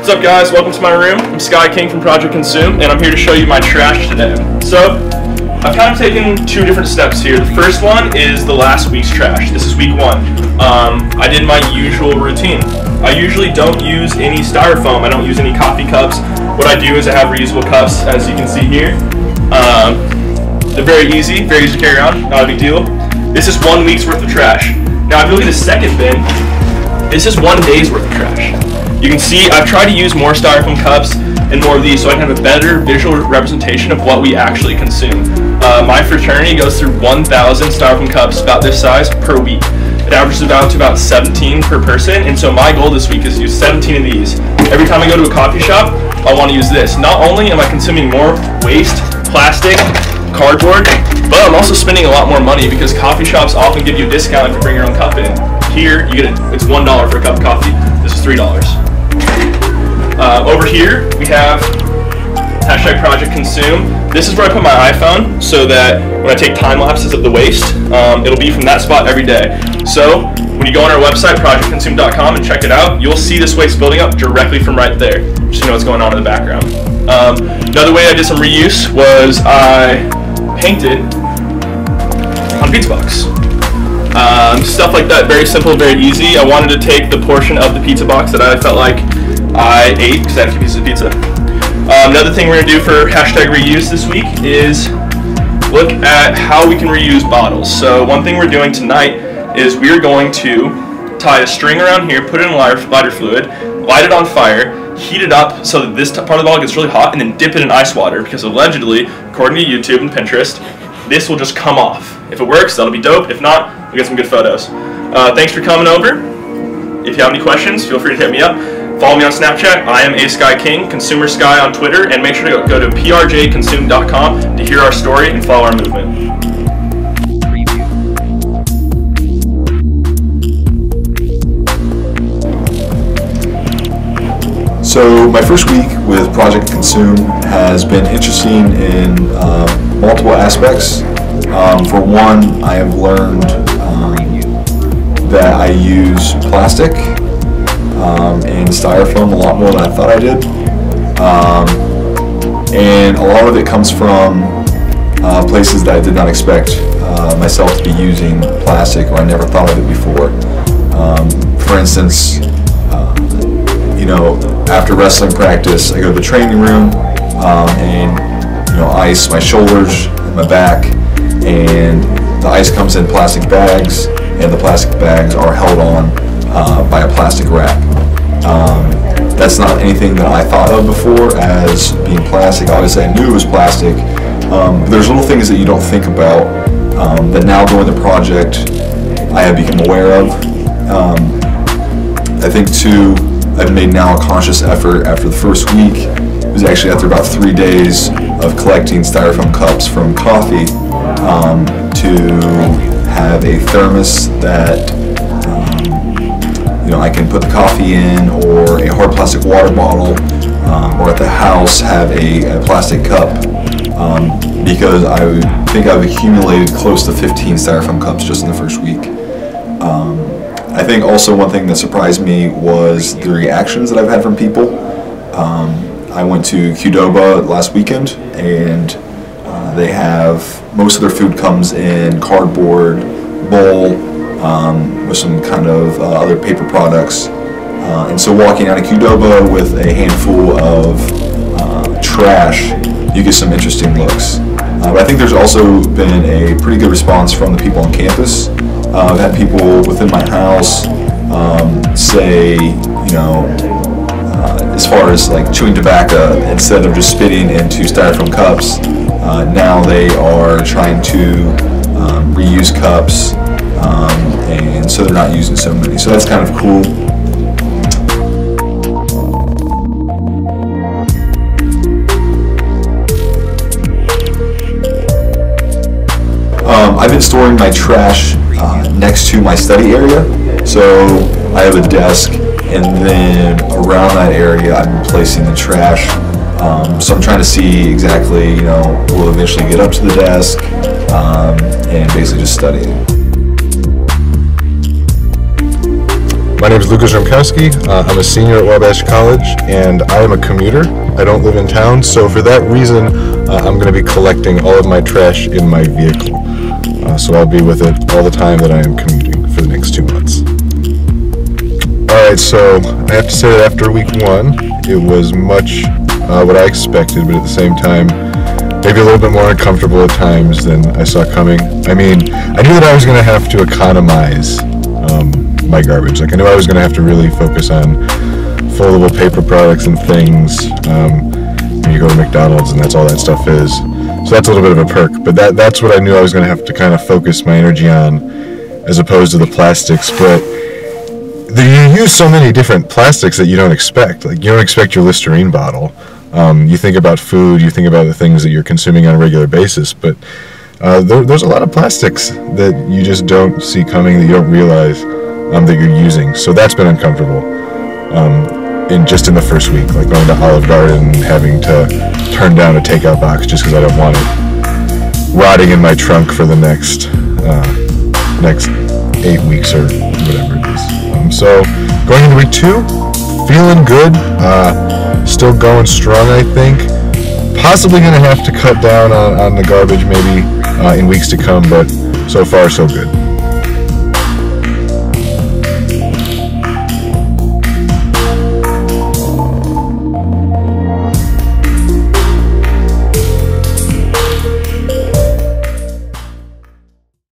What's up guys, welcome to my room. I'm Sky King from Project Consume, and I'm here to show you my trash today. So, I've kind of taken two different steps here. The first one is the last week's trash. This is week one. I did my usual routine. I usually don't use any styrofoam, I don't use any coffee cups. What I do is I have reusable cups, as you can see here. They're very easy to carry around, not a big deal. This is 1 week's worth of trash. Now if you look at the second bin, this is 1 day's worth of trash. You can see I've tried to use more styrofoam cups and more of these so I can have a better visual representation of what we actually consume. My fraternity goes through 1,000 styrofoam cups about this size per week. It averages about 17 per person, and so my goal this week is to use 17 of these. Every time I go to a coffee shop, I want to use this. Not only am I consuming more waste, plastic, cardboard, but I'm also spending a lot more money because coffee shops often give you a discount if you bring your own cup in. Here, you get it's $1 for a cup of coffee. This is $3. Over here, we have hashtag Project Consume. This is where I put my iPhone so that when I take time lapses of the waste, it'll be from that spot every day. So when you go on our website, prjconsume.com, and check it out, you'll see this waste building up directly from right there, just so you know what's going on in the background. Another way I did some reuse was I painted on pizza box. Stuff like that, very simple, very easy. I wanted to take the portion of the pizza box that I felt like I ate, because I had 2 pieces of pizza. Another thing we're going to do for hashtag reuse this week is look at how we can reuse bottles. So one thing we're doing tonight is we're going to tie a string around here, put it in lighter fluid, light it on fire, heat it up so that this part of the bottle gets really hot, and then dip it in ice water, because allegedly, according to YouTube and Pinterest, this will just come off. If it works, that'll be dope. If not, we'll get some good photos. Thanks for coming over. If you have any questions, feel free to hit me up. Follow me on Snapchat. I am A Sky King, Consumer Sky on Twitter, and make sure to go to prjconsume.com to hear our story and follow our movement. So my first week with Project Consume has been interesting in multiple aspects. For one, I have learned that I use plastic and styrofoam a lot more than I thought I did. And a lot of it comes from places that I did not expect myself to be using plastic, or I never thought of it before. For instance, after wrestling practice, I go to the training room and ice my shoulders and my back, and the ice comes in plastic bags, and the plastic bags are held on by a plastic wrap. That's not anything that I thought of before as being plastic. Obviously I knew it was plastic, but there's little things that you don't think about that now during the project I have become aware of. I think too, I've made now a conscious effort after the first week. It was actually after about 3 days of collecting styrofoam cups from coffee to have a thermos that I can put the coffee in, or a hard plastic water bottle, or at the house have a plastic cup, because I think I've accumulated close to 15 styrofoam cups just in the first week. I think also one thing that surprised me was the reactions that I've had from people. I went to Qdoba last weekend, and they have, most of their food comes in cardboard bowl with some kind of other paper products. And so walking out of Qdoba with a handful of trash, you get some interesting looks. But I think there's also been a pretty good response from the people on campus. I've had people within my house say, as far as like chewing tobacco, instead of just spitting into styrofoam cups, now they are trying to reuse cups, and so they're not using so many. So that's kind of cool. I've been storing my trash next to my study area, so I have a desk, and then around that area I've been placing the trash. So I'm trying to see exactly, we'll eventually get up to the desk and basically just study it. My name is Lucas Rimkowski. I'm a senior at Wabash College, and I am a commuter. I don't live in town, so for that reason, I'm going to be collecting all of my trash in my vehicle. So I'll be with it all the time that I am commuting for the next 2 months. Alright, so I have to say that after week 1, it was much what I expected, but at the same time, maybe a little bit more uncomfortable at times than I saw coming. I mean, I knew that I was going to have to economize my garbage. Like, I knew I was going to have to really focus on foldable paper products and things. When you go to McDonald's and that's all that stuff is. So that's a little bit of a perk. But that's what I knew I was going to have to kind of focus my energy on, as opposed to the plastics. But you use so many different plastics that you don't expect. Like, you don't expect your Listerine bottle. You think about food, you think about the things that you're consuming on a regular basis, but there's a lot of plastics that you just don't see coming, that you don't realize that you're using. So that's been uncomfortable in the first week, like going to Olive Garden and having to turn down a takeout box just because I don't want it rotting in my trunk for the next 8 weeks or whatever it is. So going into week 2, feeling good. Still going strong, I think. Possibly going to have to cut down on the garbage maybe in weeks to come, but so far so good.